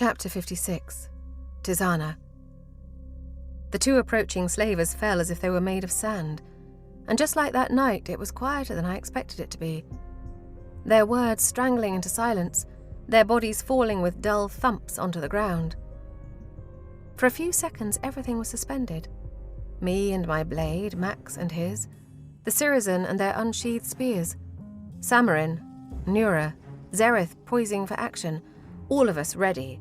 Chapter 56. Tisaanah. The two approaching slavers fell as if they were made of sand, and just like that night, it was quieter than I expected it to be. Their words strangling into silence, their bodies falling with dull thumps onto the ground. For a few seconds, everything was suspended. Me and my blade, Max and his, the Syrazan and their unsheathed spears, Samarin, Nura, Zereth poising for action, all of us ready.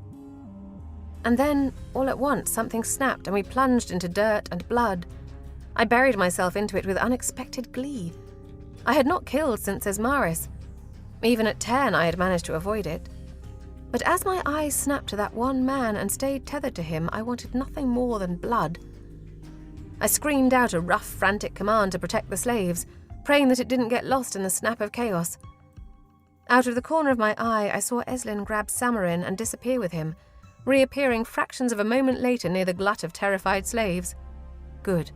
And then, all at once, something snapped and we plunged into dirt and blood. I buried myself into it with unexpected glee. I had not killed since Esmaris. Even at 10, I had managed to avoid it. But as my eyes snapped to that one man and stayed tethered to him, I wanted nothing more than blood. I screamed out a rough, frantic command to protect the slaves, praying that it didn't get lost in the snap of chaos. Out of the corner of my eye, I saw Eslin grab Samarin and disappear with him, reappearing fractions of a moment later near the glut of terrified slaves. Good,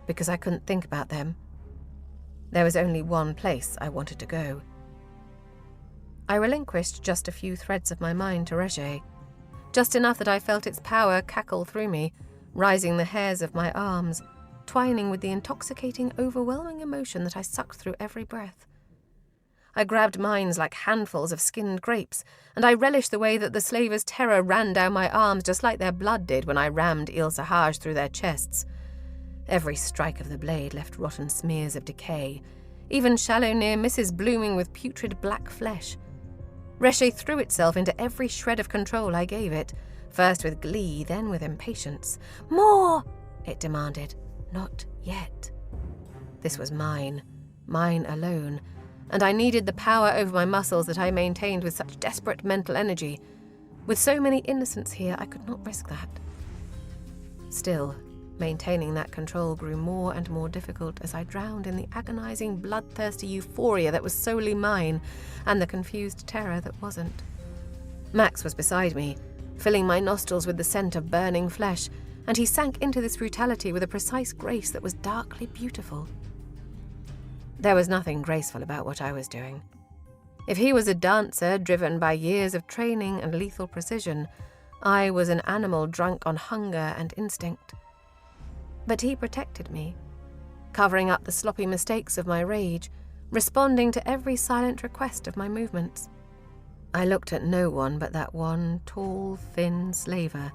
because I couldn't think about them. There was only one place I wanted to go. I relinquished just a few threads of my mind to Reshe, just enough that I felt its power cackle through me, rising the hairs of my arms, twining with the intoxicating, overwhelming emotion that I sucked through every breath. I grabbed mines like handfuls of skinned grapes, and I relished the way that the slavers' terror ran down my arms just like their blood did when I rammed Il Sahaj through their chests. Every strike of the blade left rotten smears of decay, even shallow near misses blooming with putrid black flesh. Reshe threw itself into every shred of control I gave it, first with glee, then with impatience. "More!" it demanded. Not yet. This was mine alone, and I needed the power over my muscles that I maintained with such desperate mental energy. With so many innocents here, I could not risk that. Still, maintaining that control grew more and more difficult as I drowned in the agonizing, bloodthirsty euphoria that was solely mine, and the confused terror that wasn't. Max was beside me, filling my nostrils with the scent of burning flesh, and he sank into this brutality with a precise grace that was darkly beautiful. There was nothing graceful about what I was doing. If he was a dancer driven by years of training and lethal precision, I was an animal drunk on hunger and instinct. But he protected me, covering up the sloppy mistakes of my rage, responding to every silent request of my movements. I looked at no one but that one tall, thin slaver.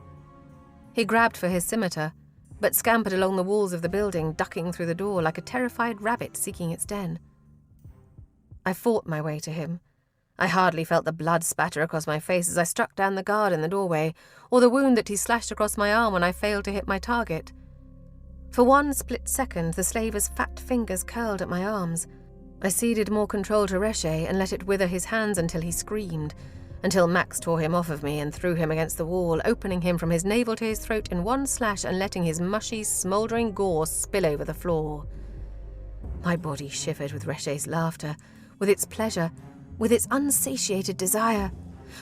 He grabbed for his scimitar, but scampered along the walls of the building, ducking through the door like a terrified rabbit seeking its den. I fought my way to him. I hardly felt the blood spatter across my face as I struck down the guard in the doorway, or the wound that he slashed across my arm when I failed to hit my target. For one split second, the slaver's fat fingers curled at my arms. I ceded more control to Reshe and let it wither his hands until he screamed, until Max tore him off of me and threw him against the wall, opening him from his navel to his throat in one slash and letting his mushy, smouldering gore spill over the floor. My body shivered with Reshe's laughter, with its pleasure, with its unsatiated desire.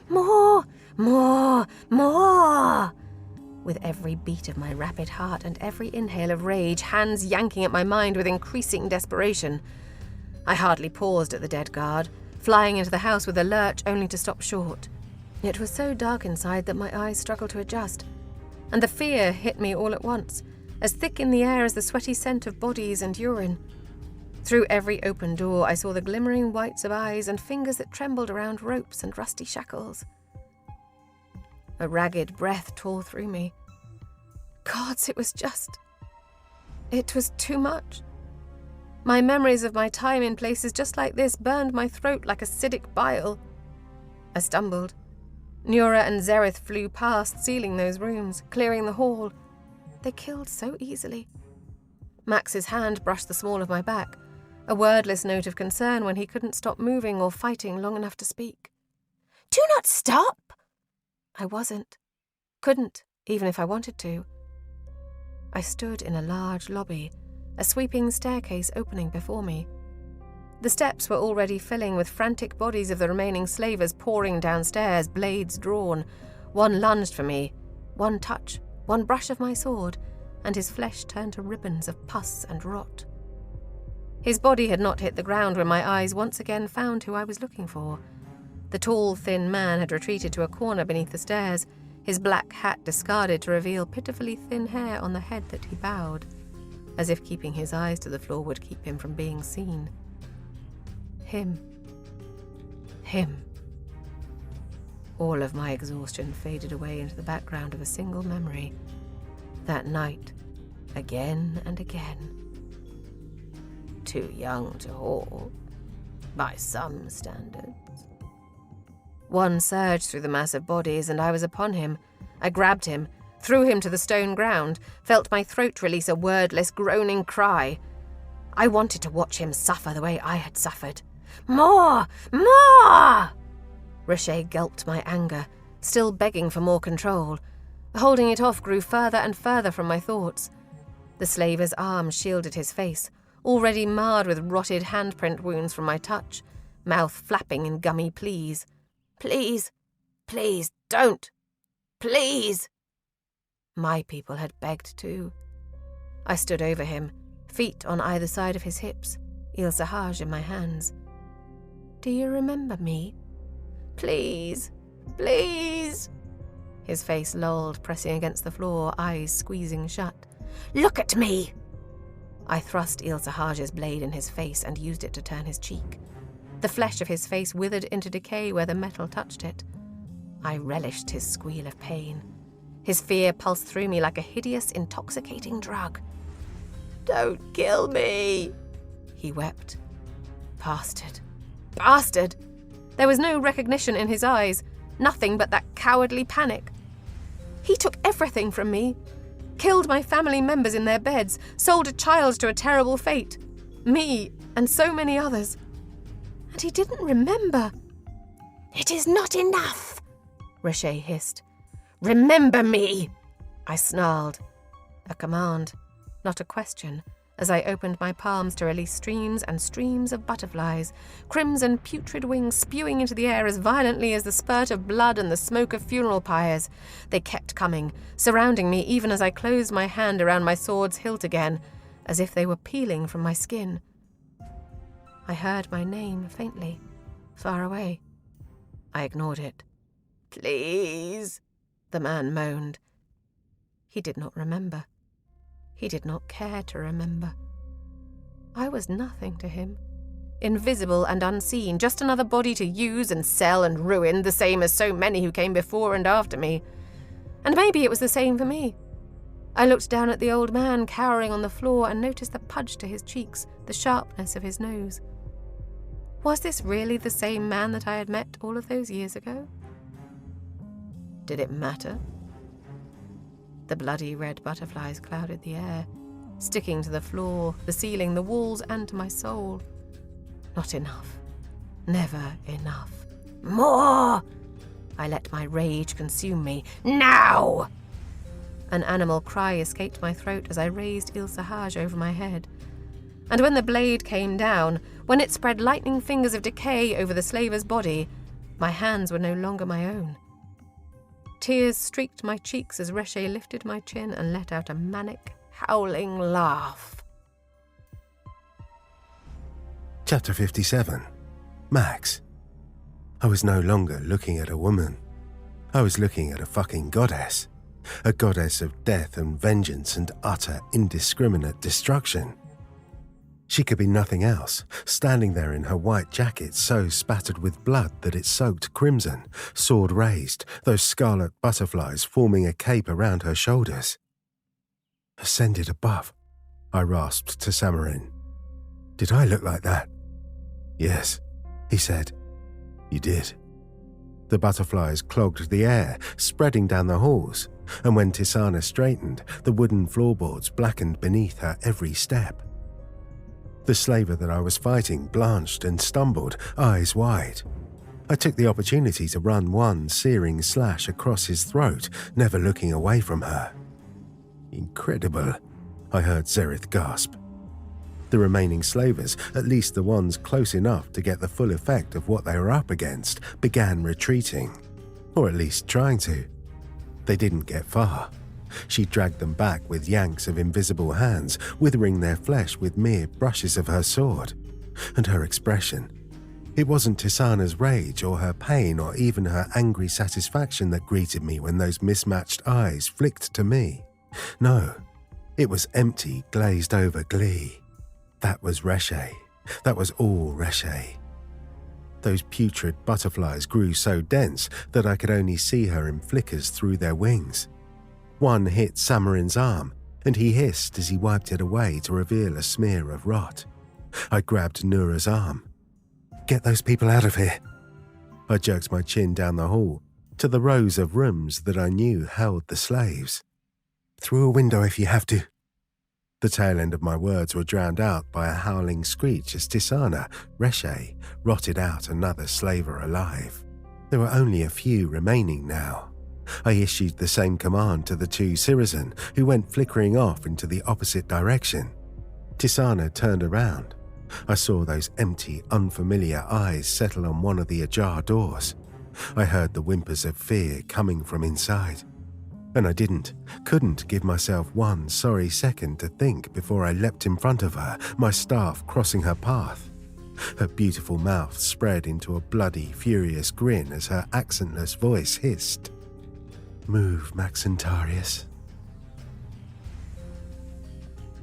More! More! More! With every beat of my rapid heart and every inhale of rage, hands yanking at my mind with increasing desperation. I hardly paused at the dead guard, flying into the house with a lurch only to stop short. It was so dark inside that my eyes struggled to adjust, and the fear hit me all at once, as thick in the air as the sweaty scent of bodies and urine. Through every open door I saw the glimmering whites of eyes and fingers that trembled around ropes and rusty shackles. A ragged breath tore through me. Gods, it was too much. My memories of my time in places just like this burned my throat like acidic bile. I stumbled. Nura and Zereth flew past, sealing those rooms, clearing the hall. They killed so easily. Max's hand brushed the small of my back, a wordless note of concern when he couldn't stop moving or fighting long enough to speak. "Do not stop!" I wasn't. Couldn't, even if I wanted to. I stood in a large lobby, a sweeping staircase opening before me. The steps were already filling with frantic bodies of the remaining slavers pouring downstairs, blades drawn. One lunged for me, one touch, one brush of my sword, and his flesh turned to ribbons of pus and rot. His body had not hit the ground when my eyes once again found who I was looking for. The tall, thin man had retreated to a corner beneath the stairs, his black hat discarded to reveal pitifully thin hair on the head that he bowed, as if keeping his eyes to the floor would keep him from being seen. Him. All of my exhaustion faded away into the background of a single memory. That night, again and again. Too young to haul, by some standards. One surged through the mass of bodies, and I was upon him. I grabbed him, threw him to the stone ground, felt my throat release a wordless, groaning cry. I wanted to watch him suffer the way I had suffered. More! More! Reshapes gulped my anger, still begging for more control. Holding it off grew further and further from my thoughts. The slaver's arm shielded his face, already marred with rotted handprint wounds from my touch, mouth flapping in gummy pleas. Please, please, don't. Please. My people had begged too. I stood over him, feet on either side of his hips, Il Sahaj in my hands. Do you remember me? Please, please. His face lolled, pressing against the floor, eyes squeezing shut. Look at me! I thrust Il Sahaj's blade in his face and used it to turn his cheek. The flesh of his face withered into decay where the metal touched it. I relished his squeal of pain. His fear pulsed through me like a hideous, intoxicating drug. Don't kill me, he wept. Bastard. Bastard! There was no recognition in his eyes, nothing but that cowardly panic. He took everything from me. Killed my family members in their beds, sold a child to a terrible fate. Me and so many others. And he didn't remember. It is not enough, Reshapes hissed. Remember me, I snarled. A command, not a question, as I opened my palms to release streams and streams of butterflies, crimson putrid wings spewing into the air as violently as the spurt of blood and the smoke of funeral pyres. They kept coming, surrounding me even as I closed my hand around my sword's hilt again, as if they were peeling from my skin. I heard my name faintly, far away. I ignored it. Please, the man moaned. He did not remember. He did not care to remember. I was nothing to him. Invisible and unseen, just another body to use and sell and ruin, the same as so many who came before and after me. And maybe it was the same for me. I looked down at the old man cowering on the floor and noticed the pudge to his cheeks, the sharpness of his nose. Was this really the same man that I had met all of those years ago? Did it matter? The bloody red butterflies clouded the air, sticking to the floor, the ceiling, the walls, and to my soul. Not enough. Never enough. More! I let my rage consume me. Now! An animal cry escaped my throat as I raised Il Sahaj over my head. And when the blade came down, when it spread lightning fingers of decay over the slaver's body, my hands were no longer my own. Tears streaked my cheeks as Reshapes lifted my chin and let out a manic, howling laugh. Chapter 57. Max. I was no longer looking at a woman. I was looking at a fucking goddess. A goddess of death and vengeance and utter, indiscriminate destruction. She could be nothing else, standing there in her white jacket so spattered with blood that it soaked crimson, sword raised, those scarlet butterflies forming a cape around her shoulders. Ascended above, I rasped to Samarin. Did I look like that? Yes, he said. You did. The butterflies clogged the air, spreading down the halls, and when Tisaanah straightened, the wooden floorboards blackened beneath her every step. The slaver that I was fighting blanched and stumbled, eyes wide. I took the opportunity to run one searing slash across his throat, never looking away from her. Incredible, I heard Zerith gasp. The remaining slavers, at least the ones close enough to get the full effect of what they were up against, began retreating, or at least trying to. They didn't get far. She dragged them back with yanks of invisible hands, withering their flesh with mere brushes of her sword. And her expression, It wasn't Tisaanah's rage or her pain or even her angry satisfaction that greeted me when those mismatched eyes flicked to me. No, it was empty, glazed-over glee. That was Reshe. That was all Reshe. Those putrid butterflies grew so dense that I could only see her in flickers through their wings. One hit Samarin's arm, and he hissed as he wiped it away to reveal a smear of rot. I grabbed Noura's arm. "Get those people out of here." I jerked my chin down the hall to the rows of rooms that I knew held the slaves. "Through a window if you have to." The tail end of my words were drowned out by a howling screech as Tisaanah, Reshe, rotted out another slaver alive. There were only a few remaining now. I issued the same command to the two Sirizan, who went flickering off into the opposite direction. Tisaanah turned around. I saw those empty, unfamiliar eyes settle on one of the ajar doors. I heard the whimpers of fear coming from inside. And I couldn't give myself one sorry second to think before I leapt in front of her, my staff crossing her path. Her beautiful mouth spread into a bloody, furious grin as her accentless voice hissed, "Move, Maxentarius."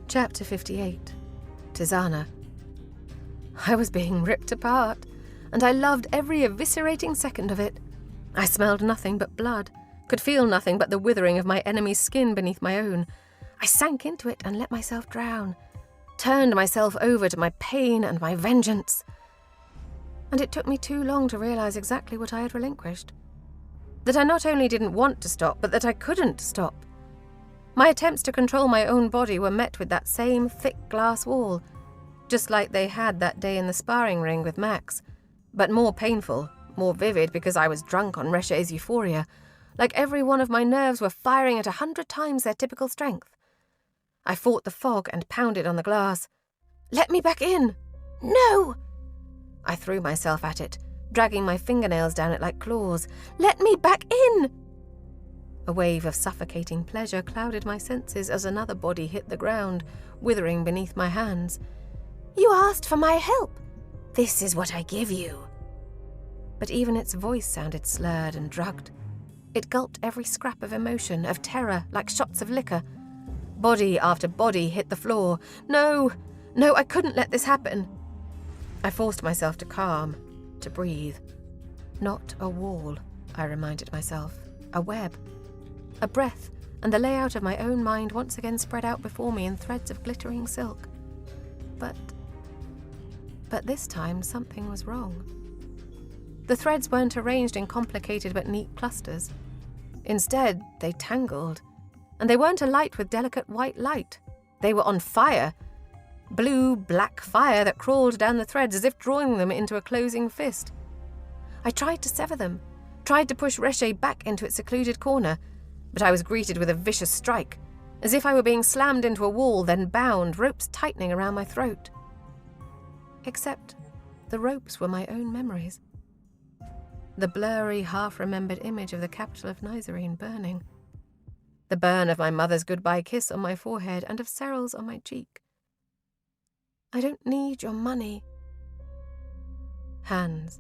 Chapter 58. Tisaanah. I was being ripped apart, and I loved every eviscerating second of it. I smelled nothing but blood, could feel nothing but the withering of my enemy's skin beneath my own. I sank into it and let myself drown, turned myself over to my pain and my vengeance. And it took me too long to realize exactly what I had relinquished. That I not only didn't want to stop, but that I couldn't stop. My attempts to control my own body were met with that same thick glass wall, just like they had that day in the sparring ring with Max, but more painful, more vivid because I was drunk on Reshe's euphoria, like every one of my nerves were firing at 100 times their typical strength. I fought the fog and pounded on the glass. "Let me back in!" "No!" I threw myself at it, dragging my fingernails down it like claws. "Let me back in!" A wave of suffocating pleasure clouded my senses as another body hit the ground, withering beneath my hands. "You asked for my help. This is what I give you." But even its voice sounded slurred and drugged. It gulped every scrap of emotion, of terror, like shots of liquor. Body after body hit the floor. No, I couldn't let this happen. I forced myself to calm, to breathe. Not a wall, I reminded myself. A web. A breath, and the layout of my own mind once again spread out before me in threads of glittering silk. But this time something was wrong. The threads weren't arranged in complicated but neat clusters. Instead, they tangled. And they weren't alight with delicate white light. They were on fire. Blue, black fire that crawled down the threads as if drawing them into a closing fist. I tried to sever them, tried to push Reshe back into its secluded corner, but I was greeted with a vicious strike, as if I were being slammed into a wall, then bound, ropes tightening around my throat. Except the ropes were my own memories. The blurry, half-remembered image of the capital of Nizarene burning. The burn of my mother's goodbye kiss on my forehead and of Cyril's on my cheek. "I don't need your money." Hands.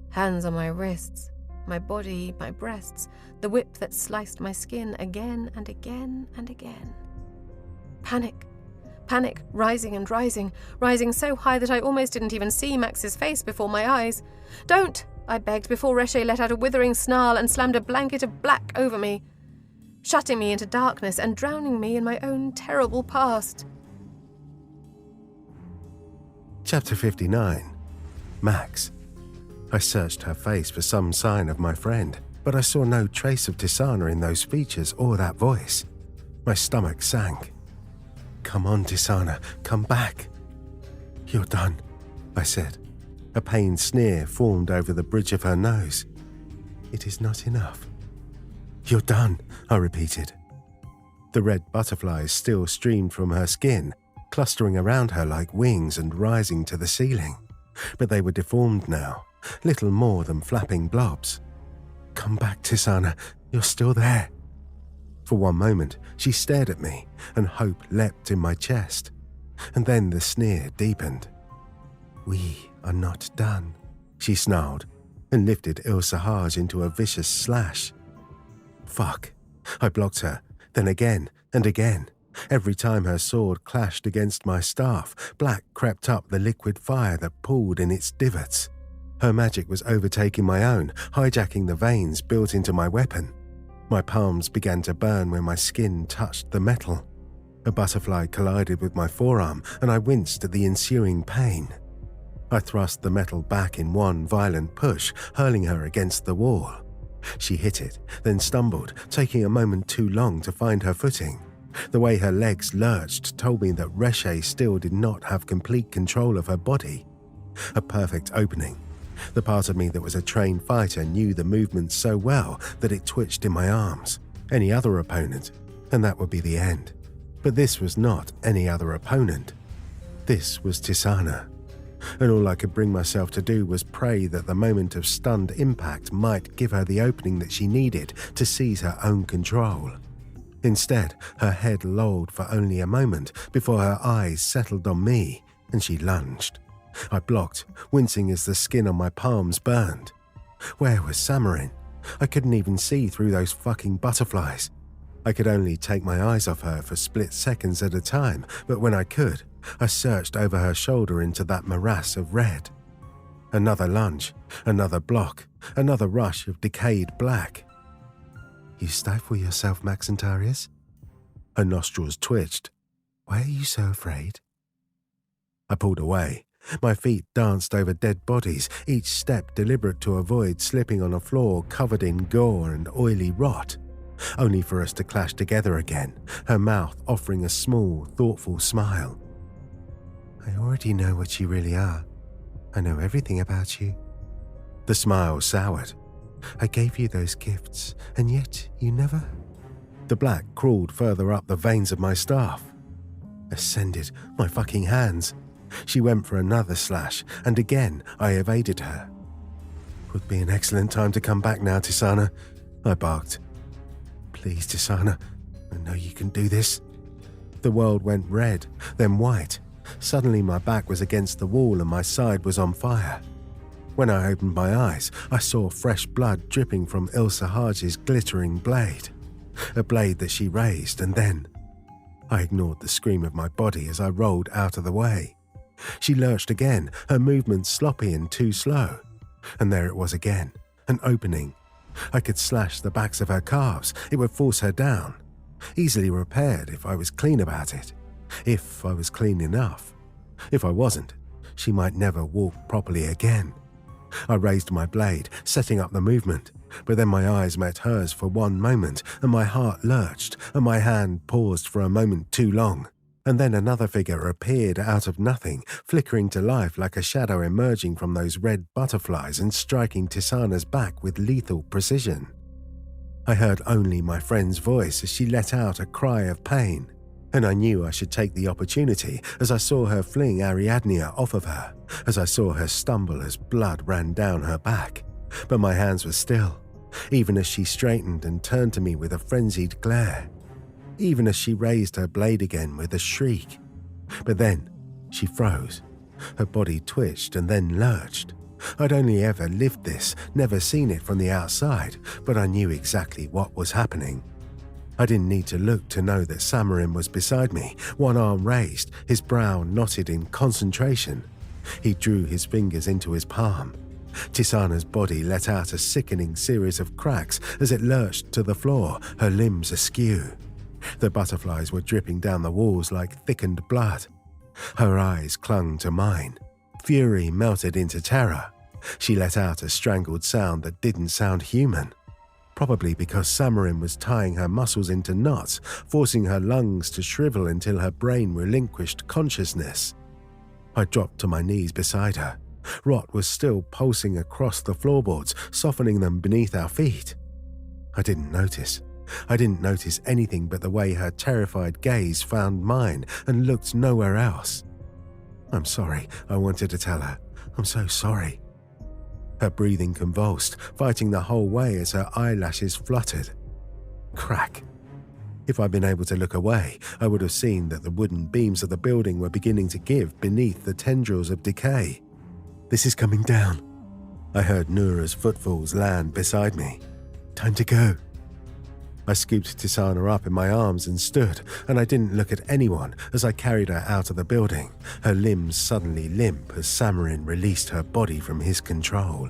Hands on my wrists, my body, my breasts, the whip that sliced my skin again and again and again. Panic. Panic, rising and rising, rising so high that I almost didn't even see Max's face before my eyes. "Don't!" I begged before Reshe let out a withering snarl and slammed a blanket of black over me, shutting me into darkness and drowning me in my own terrible past. Chapter 59. Max. I searched her face for some sign of my friend, but I saw no trace of Tisaanah in those features or that voice. My stomach sank. "Come on, Tisaanah, come back." "You're done," I said. A pained sneer formed over the bridge of her nose. "It is not enough." "You're done," I repeated. The red butterflies still streamed from her skin, clustering around her like wings and rising to the ceiling. But they were deformed now, little more than flapping blobs. "Come back, Tisaanah, you're still there." For one moment, she stared at me, and hope leapt in my chest. And then the sneer deepened. "We are not done," She snarled and lifted Il-Sahaj into a vicious slash. Fuck. I blocked her, then again and again. Every time her sword clashed against my staff, black crept up the liquid fire that pooled in its divots. Her magic was overtaking my own, hijacking the veins built into my weapon. My palms began to burn when my skin touched the metal. A butterfly collided with my forearm, and I winced at the ensuing pain. I thrust the metal back in one violent push, hurling her against the wall. She hit it, then stumbled, taking a moment too long to find her footing. The way her legs lurched told me that Reshe still did not have complete control of her body. A perfect opening. The part of me that was a trained fighter knew the movement so well that it twitched in my arms. Any other opponent, and that would be the end. But this was not any other opponent. This was Tisaanah. And all I could bring myself to do was pray that the moment of stunned impact might give her the opening that she needed to seize her own control. Instead, her head lolled for only a moment before her eyes settled on me, and she lunged. I blocked, wincing as the skin on my palms burned. Where was Samarin? I couldn't even see through those fucking butterflies. I could only take my eyes off her for split seconds at a time, but when I could, I searched over her shoulder into that morass of red. Another lunge, another block, another rush of decayed black. You stifle yourself, Maxentarius? Her nostrils twitched. Why are you so afraid? I pulled away. My feet danced over dead bodies, each step deliberate to avoid slipping on a floor covered in gore and oily rot, only for us to clash together again, her mouth offering a small, thoughtful smile. I already know what you really are. I know everything about you. The smile soured. I gave you those gifts, and yet you never... The black crawled further up the veins of my staff. Ascended my fucking hands. She went for another slash, and again I evaded her. Would be an excellent time to come back now, Tisaanah, I barked. Please, Tisaanah, I know you can do this. The world went red, then white. Suddenly my back was against the wall and my side was on fire. When I opened my eyes, I saw fresh blood dripping from Il-Sahaj's glittering blade. A blade that she raised, and then... I ignored the scream of my body as I rolled out of the way. She lurched again, her movements sloppy and too slow. And there it was again, an opening. I could slash the backs of her calves. It would force her down. Easily repaired if I was clean about it. If I was clean enough. If I wasn't, she might never walk properly again. I raised my blade, setting up the movement, but then my eyes met hers for one moment, and my heart lurched, and my hand paused for a moment too long. And then another figure appeared out of nothing, flickering to life like a shadow emerging from those red butterflies and striking Tisaanah's back with lethal precision. I heard only my friend's voice as she let out a cry of pain, and I knew I should take the opportunity as I saw her fling Ariadnea off of her, as I saw her stumble as blood ran down her back. But my hands were still, even as she straightened and turned to me with a frenzied glare, even as she raised her blade again with a shriek. But then she froze. Her body twitched and then lurched. I'd only ever lived this, never seen it from the outside, but I knew exactly what was happening. I didn't need to look to know that Samarin was beside me, one arm raised, his brow knotted in concentration. He drew his fingers into his palm. Tisaanah's body let out a sickening series of cracks as it lurched to the floor, her limbs askew. The butterflies were dripping down the walls like thickened blood. Her eyes clung to mine. Fury melted into terror. She let out a strangled sound that didn't sound human. Probably because Samarin was tying her muscles into knots, forcing her lungs to shrivel until her brain relinquished consciousness. I dropped to my knees beside her. Rot was still pulsing across the floorboards, softening them beneath our feet. I didn't notice anything but the way her terrified gaze found mine and looked nowhere else. I'm sorry, I wanted to tell her. I'm so sorry. Her breathing convulsed, fighting the whole way as her eyelashes fluttered. Crack. If I'd been able to look away, I would have seen that the wooden beams of the building were beginning to give beneath the tendrils of decay. This is coming down. I heard Noura's footfalls land beside me. Time to go. I scooped Tisaanah up in my arms and stood, and I didn't look at anyone as I carried her out of the building, her limbs suddenly limp as Samarin released her body from his control.